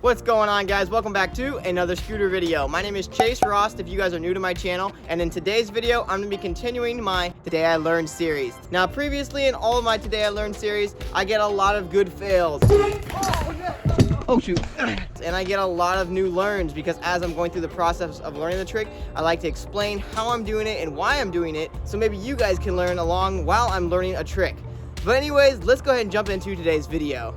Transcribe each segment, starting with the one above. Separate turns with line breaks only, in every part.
What's going on, guys? Welcome back to another scooter video. My name is Chase Rost if you guys are new to my channel, and in today's video I'm going to be continuing my Today I Learned series. Now previously in all of my Today I Learned series I get a lot of good fails. Oh shoot. And I get a lot of new learns because as I'm going through the process of learning the trick, I like to explain how I'm doing it and why I'm doing it, so maybe you guys can learn along while I'm learning a trick. But anyways, let's go ahead and jump into today's video.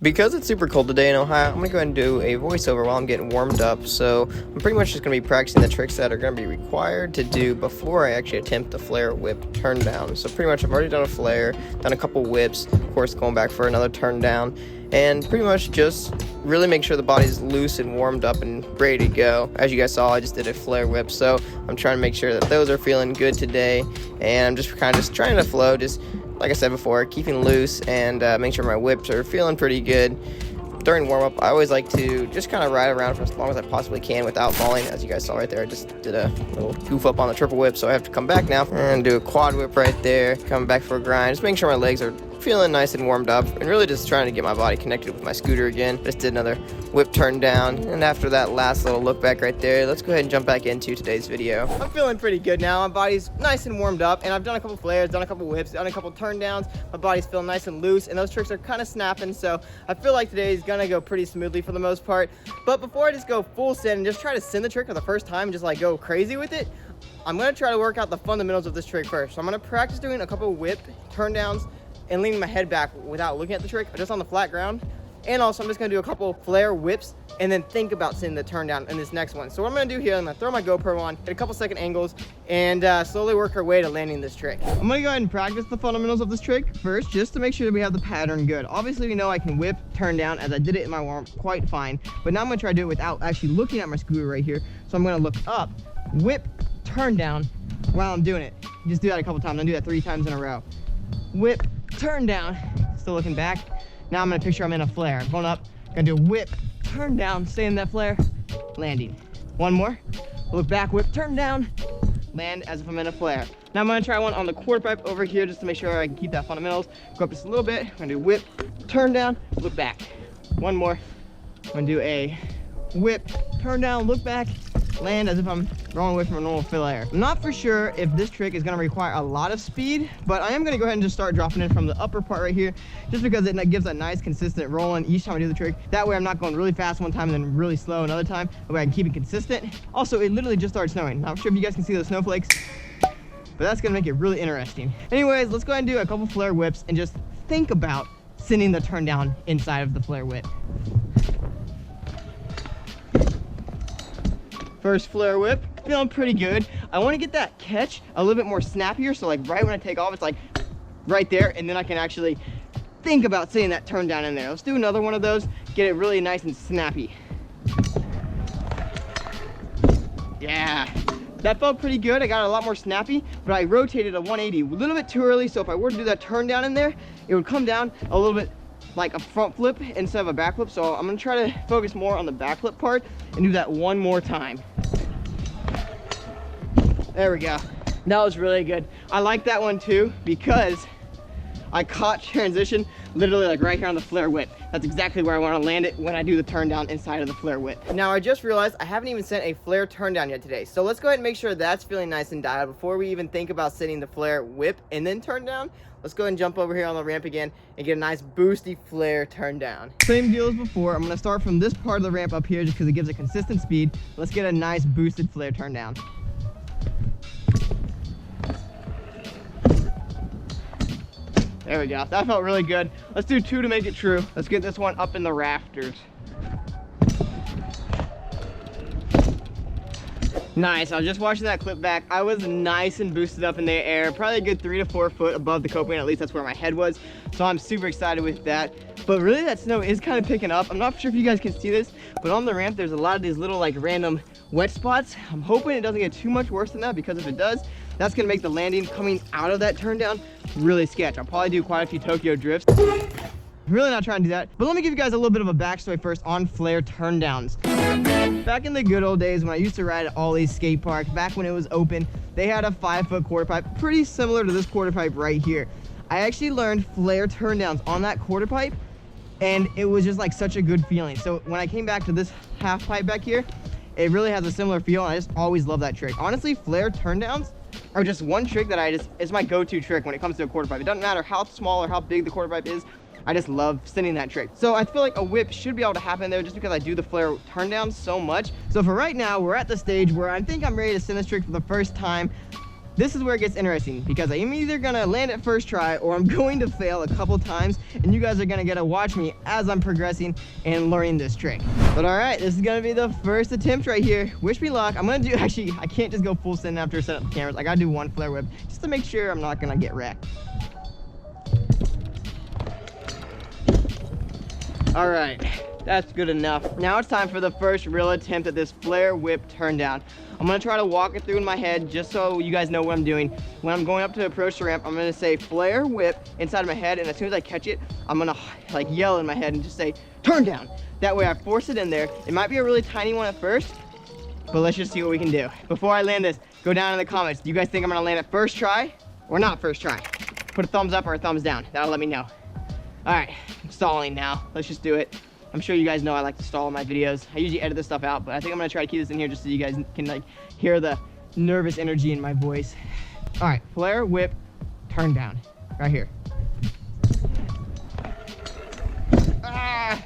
Because it's super cold today in Ohio, I'm going to go ahead and do a voiceover while I'm getting warmed up. So I'm pretty much just going to be practicing the tricks that are going to be required to do before I actually attempt the Flair whip turn down. So pretty much I've already done a Flair, done a couple whips, of course going back for another turn down, and pretty much just really make sure the body's loose and warmed up and ready to go. As you guys saw, I just did a Flair whip, so I'm trying to make sure that those are feeling good today, and I'm just kind of just trying to flow, just like I said before, keeping loose and make sure my whips are feeling pretty good. During warm-up, I always like to just kind of ride around for as long as I possibly can without falling. As you guys saw right there, I just did a little goof up on the triple whip, so I have to come back now and do a quad whip right there, come back for a grind, just making sure my legs are feeling nice and warmed up, and really just trying to get my body connected with my scooter again. Just did another whip turn down, and after that last little look back right there, let's go ahead and jump back into today's video. I'm feeling pretty good now. My body's nice and warmed up, and I've done a couple flares, done a couple whips, done a couple turn downs. My body's feeling nice and loose, and those tricks are kind of snapping, so I feel like today is gonna go pretty smoothly for the most part. But before I just go full send and just try to send the trick for the first time and just like go crazy with it, I'm gonna try to work out the fundamentals of this trick first. So I'm gonna practice doing a couple whip turn downs and leaning my head back without looking at the trick, just on the flat ground. And also I'm just gonna do a couple Flair whips and then think about sending the turn down in this next one. So what I'm gonna do here, I'm gonna throw my GoPro on, hit a couple second angles, and slowly work our way to landing this trick. I'm gonna go ahead and practice the fundamentals of this trick first, just to make sure that we have the pattern good. Obviously we know I can whip, turn down, as I did it in my warm quite fine, but now I'm gonna try to do it without actually looking at my scooter right here. So I'm gonna look up, whip, turn down while I'm doing it. Just do that a couple times, I'm gonna do that 3 times in a row. Whip, turn down, still looking back. Now I'm gonna picture I'm in a flare. Going up, gonna do a whip, turn down, stay in that flare, landing. One more, look back, whip, turn down, land as if I'm in a flare. Now I'm gonna try one on the quarter pipe over here just to make sure I can keep that fundamentals. Go up just a little bit, I'm gonna do whip, turn down, look back. One more, I'm gonna do a whip, turn down, look back, land as if I'm rolling away from a normal Flair. I'm not for sure if this trick is going to require a lot of speed, but I am going to go ahead and just start dropping in from the upper part right here, just because it gives a nice consistent rolling each time I do the trick. That way I'm not going really fast one time and then really slow another time. That way I can keep it consistent. Also, it literally just started snowing. Not sure if you guys can see those snowflakes, but that's going to make it really interesting. Anyways, let's go ahead and do a couple Flair whips and just think about sending the turn down inside of the Flair whip. First Flair whip, feeling pretty good. I want to get that catch a little bit more snappier, so like right when I take off, it's like right there, and then I can actually think about sending that turn down in there. Let's do another one of those, get it really nice and snappy. Yeah, that felt pretty good. I got it a lot more snappy, but I rotated a 180 a little bit too early, so if I were to do that turn down in there, it would come down a little bit like a front flip instead of a back flip. So I'm gonna try to focus more on the back flip part and do that one more time. There we go. That was really good. I like that one too because I caught transition literally like right here on the Flair whip. That's exactly where I want to land it when I do the turn down inside of the Flair whip. Now I just realized I haven't even sent a Flair turn down yet today. So let's go ahead and make sure that's feeling nice and dialed before we even think about sending the Flair whip and then turn down. Let's go ahead and jump over here on the ramp again and get a nice boosty Flair turn down. Same deal as before. I'm gonna start from this part of the ramp up here just because it gives a consistent speed. Let's get a nice boosted Flair turn down. There we go. That felt really good. Let's do 2 to make it true. Let's get this one up in the rafters. Nice. I was just watching that clip back. I was nice and boosted up in the air, probably a good 3 to 4 foot above the coping. At least that's where my head was. So I'm super excited with that. But really that snow is kind of picking up. I'm not sure if you guys can see this, but on the ramp there's a lot of these little like random wet spots. I'm hoping it doesn't get too much worse than that, because if it does, that's gonna make the landing coming out of that turn down really sketch. I'll probably do quite a few Tokyo drifts. Really not trying to do that, but let me give you guys a little bit of a backstory first on Flair turndowns. Back in the good old days when I used to ride at Ollie's skate park, back when it was open, they had a 5-foot quarter pipe, pretty similar to this quarter pipe right here. I actually learned Flair turndowns on that quarter pipe, and it was just like such a good feeling. So when I came back to this half pipe back here, it really has a similar feel, and I just always love that trick. Honestly, Flair turndowns are just one trick that it's my go-to trick when it comes to a quarter pipe. It doesn't matter how small or how big the quarter pipe is, I just love sending that trick. So I feel like a whip should be able to happen there just because I do the Flair turndowns so much. So for right now, we're at the stage where I think I'm ready to send this trick for the first time. This is where it gets interesting, because I'm either gonna land it first try or I'm going to fail a couple times, and you guys are gonna get to watch me as I'm progressing and learning this trick. But all right, this is gonna be the first attempt right here. Wish me luck. I'm gonna do, actually, I can't just go full send after setting up the cameras. I gotta do one Flair whip just to make sure I'm not gonna get wrecked. All right, that's good enough. Now it's time for the first real attempt at this Flair whip turn down. I'm gonna try to walk it through in my head just so you guys know what I'm doing. When I'm going up to approach the ramp, I'm gonna say Flair whip inside of my head, and as soon as I catch it, I'm gonna like yell in my head and just say turn down. That way I force it in there. It might be a really tiny one at first, but let's just see what we can do. Before I land this, go down in the comments. Do you guys think I'm gonna land it first try or not first try? Put a thumbs up or a thumbs down. That'll let me know. All right, I'm stalling now. Let's just do it. I'm sure you guys know I like to stall in my videos. I usually edit this stuff out, but I think I'm gonna try to keep this in here just so you guys can like hear the nervous energy in my voice. All right, Flair whip turn down, right here. Ah.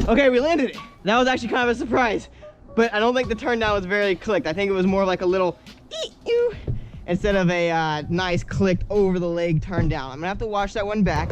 Okay, we landed it. That was actually kind of a surprise, but I don't think the turn down was very clicked. I think it was more like a little ee-oo instead of a nice clicked over the leg turn down. I'm gonna have to watch that one back.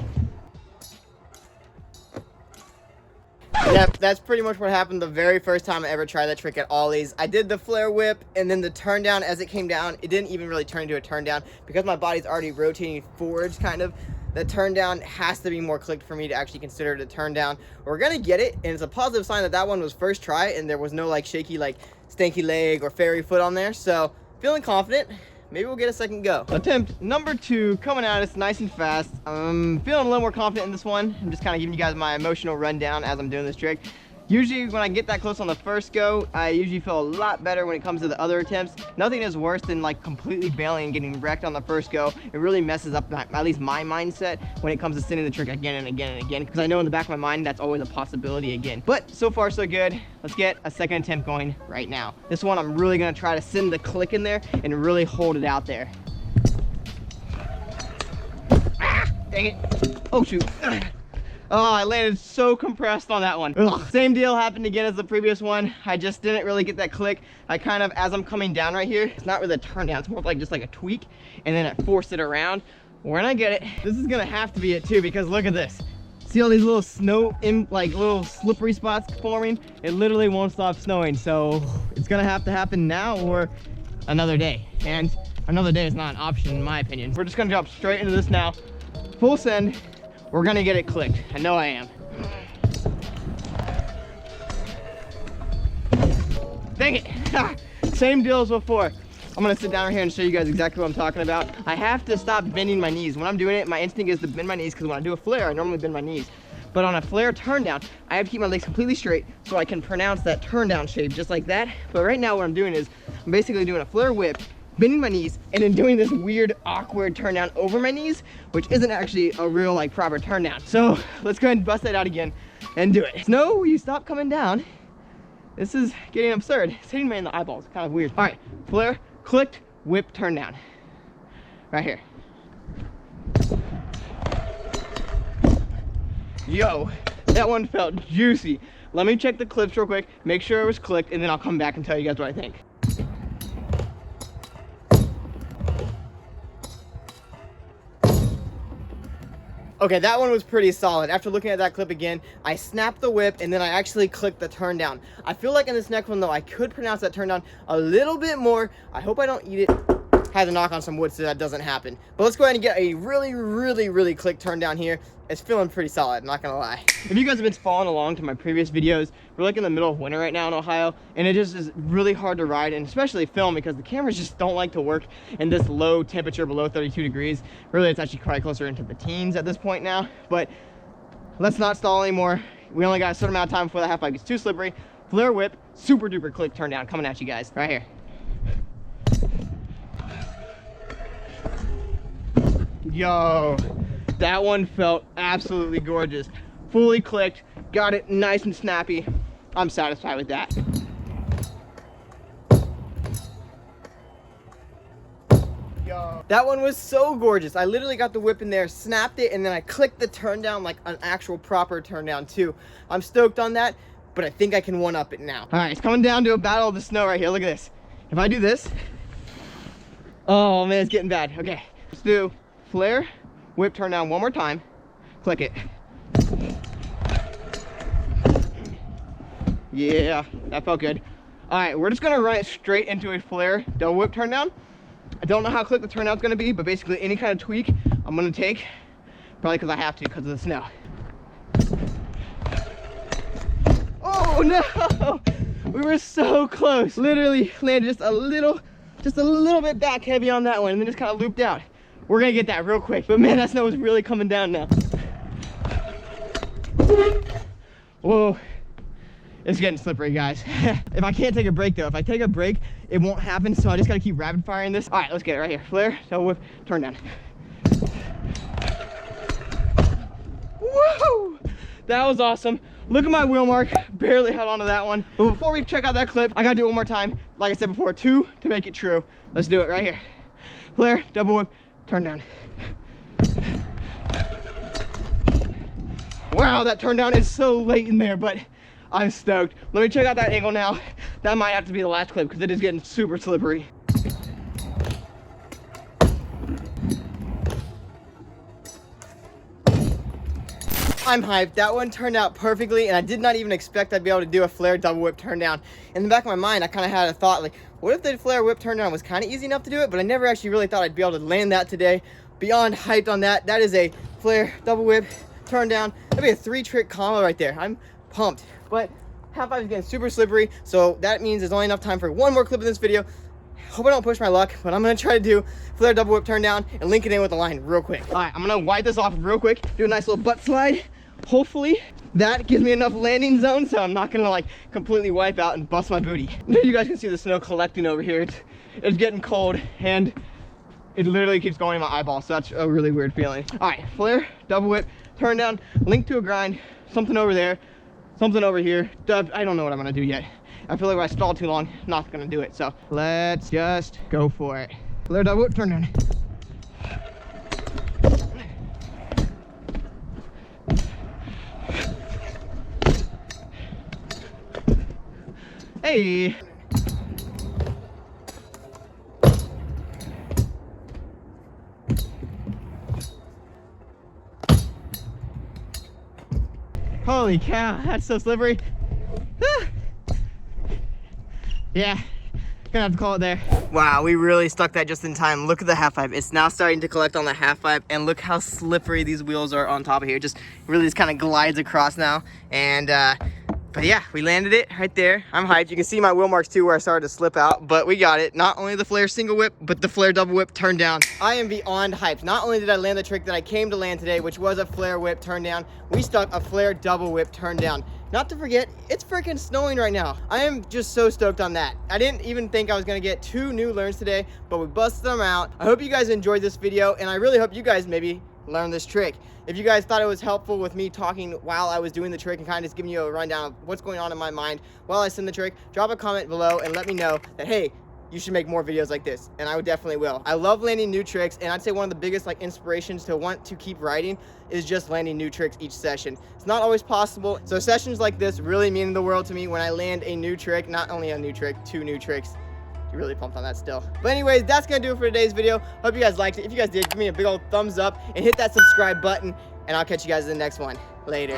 Yep, that's pretty much what happened the very first time I ever tried that trick at Ollie's. I did the Flair whip, and then the turn down as it came down, it didn't even really turn into a turn down because my body's already rotating forwards kind of. The turn down has to be more clicked for me to actually consider it a turn down. We're gonna get it, and it's a positive sign that that one was first try and there was no like shaky like stanky leg or fairy foot on there. So feeling confident. Maybe we'll get a second go. Attempt number 2, coming at us nice and fast. I'm feeling a little more confident in this one. I'm just kind of giving you guys my emotional rundown as I'm doing this trick. Usually when I get that close on the first go, I usually feel a lot better when it comes to the other attempts. Nothing is worse than like completely bailing and getting wrecked on the first go. It really messes up at least my mindset when it comes to sending the trick again and again and again, because I know in the back of my mind that's always a possibility again. But so far so good. Let's get a second attempt going right now. This one I'm really gonna try to send the click in there and really hold it out there. Ah, dang it. Oh shoot. Oh, I landed so compressed on that one. Ugh. Same deal happened again as the previous one. I just didn't really get that click. I kind of, as I'm coming down right here, it's not really a turn down, it's more like just like a tweak, and then I force it around. When I get it, this is gonna have to be it too, because look at this. See all these little snow, like little slippery spots forming? It literally won't stop snowing, so it's gonna have to happen now or another day. And another day is not an option in my opinion. We're just gonna jump straight into this now. Full send. We're gonna get it clicked. I know I am. Dang it. Same deal as before. I'm gonna sit down right here and show you guys exactly what I'm talking about. I have to stop bending my knees. When I'm doing it, my instinct is to bend my knees, because when I do a Flair, I normally bend my knees. But on a Flair turn down, I have to keep my legs completely straight so I can pronounce that turn down shape just like that. But right now what I'm doing is I'm basically doing a Flair whip, bending my knees, and then doing this weird awkward turn down over my knees, which isn't actually a real like proper turn down. So let's go ahead and bust that out again and do it. No, you stop coming down. This is getting absurd. It's hitting me in the eyeballs, kind of weird. All right, Flair, clicked, whip, turn down. Right here. Yo, that one felt juicy. Let me check the clips real quick, make sure it was clicked, and then I'll come back and tell you guys what I think. Okay, that one was pretty solid. After looking at that clip again, I snapped the whip and then I actually clicked the turn down. I feel like in this next one though, I could pronounce that turn down a little bit more. I hope I don't eat it. had to knock on some wood so that doesn't happen. But let's go ahead and get a really quick turn down here. It's feeling pretty solid, not gonna lie. If you guys have been following along to my previous videos, we're like in the middle of winter right now in Ohio, and it just is really hard to ride and especially film because the cameras just don't like to work in this low temperature below 32 degrees. Really, it's actually quite closer into the teens at this point now, but let's not stall anymore. We only got a certain amount of time before the half pipe gets too slippery. Flair whip, super duper click turn down coming at you guys right here. Yo, that one felt absolutely gorgeous. Fully clicked, got it nice and snappy. I'm satisfied with that. Yo, that one was so gorgeous. I literally got the whip in there, snapped it, and then I clicked the turn down like an actual proper turn down too. I'm stoked on that, but I think I can one up it now. All right, it's coming down to a battle of the snow right here. Look at this. If I do this, oh man, it's getting bad. Okay, let's do Flair, whip, turn down one more time, click it. Yeah, that felt good. All right, we're just gonna run it straight into a Flair double whip turn down. I don't know how quick the turnout's gonna be, but basically any kind of tweak I'm gonna take, probably because I have to because of the snow. Oh no, we were so close. Literally landed just a little bit back heavy on that one and then just kind of looped out. We're gonna get that real quick, but man, that snow is really coming down now. Whoa, it's getting slippery, guys. If I can't take a break though, if I take a break, it won't happen, so I just gotta keep rapid firing this. All right, let's get it right here. Flair, double whip, turn down. Woo! That was awesome. Look at my wheel mark, barely held onto that one. But before we check out that clip, I gotta do it one more time. Like I said before, 2 to make it true. Let's do it right here. Flair, double whip, turn down. Wow, that turn down is so late in there, but I'm stoked. Let me check out that angle now. That might have to be the last clip because it is getting super slippery. I'm hyped. That one turned out perfectly, and I did not even expect I'd be able to do a Flair double whip turn down. In the back of my mind, I kind of had a thought like, what if the Flair whip turn down was kind of easy enough to do it, but I never actually really thought I'd be able to land that today. Beyond hyped on that. That is a Flair double whip turn down. That'd be a 3-trick combo right there. I'm pumped. But half pipe is getting super slippery, so that means there's only enough time for one more clip in this video. Hope I don't push my luck, but I'm gonna try to do Flair double whip turn down and link it in with the line real quick. All right, I'm gonna wipe this off real quick, do a nice little butt slide. Hopefully that gives me enough landing zone so I'm not gonna like completely wipe out and bust my booty. You guys can see the snow collecting over here. It's getting cold and it literally keeps going in my eyeball, so that's a really weird feeling. All right, Flair, double whip, turn down, link to a grind, something over there, something over here. I don't know what I'm gonna do yet. I feel like if I stall too long, I'm not gonna do it. So let's just go for it. Flair, double whip, turn down. Hey. Holy cow, that's so slippery. Ah. Yeah, gonna have to call it there. Wow, we really stuck that just in time. Look at the half pipe. It's now starting to collect on the half pipe, and look how slippery these wheels are on top of here. Just really just kind of glides across now. And but yeah, we landed it right there. I'm hyped. You can see my wheel marks too where I started to slip out, but we got it. Not only the Flair single whip, but the Flair double whip turn down. I am beyond hyped. Not only did I land the trick that I came to land today, which was a Flair whip turn down, we stuck a Flair double whip turn down. Not to forget, it's freaking snowing right now. I am just so stoked on that. I didn't even think I was gonna get 2 new learns today, but we busted them out. I hope you guys enjoyed this video, and I really hope you guys maybe learn this trick. If you guys thought it was helpful with me talking while I was doing the trick and kind of just giving you a rundown of what's going on in my mind while I send the trick, drop a comment below and let me know that, hey, you should make more videos like this, and I would definitely will. I love landing new tricks, and I'd say one of the biggest like inspirations to want to keep riding is just landing new tricks each session. It's not always possible, so sessions like this really mean the world to me when I land a new trick, not only a new trick, 2 new tricks. Really pumped on that still. But anyways, that's gonna do it for today's video. Hope you guys liked it. If you guys did, give me a big old thumbs up and hit that subscribe button, and I'll catch you guys in the next one. Later.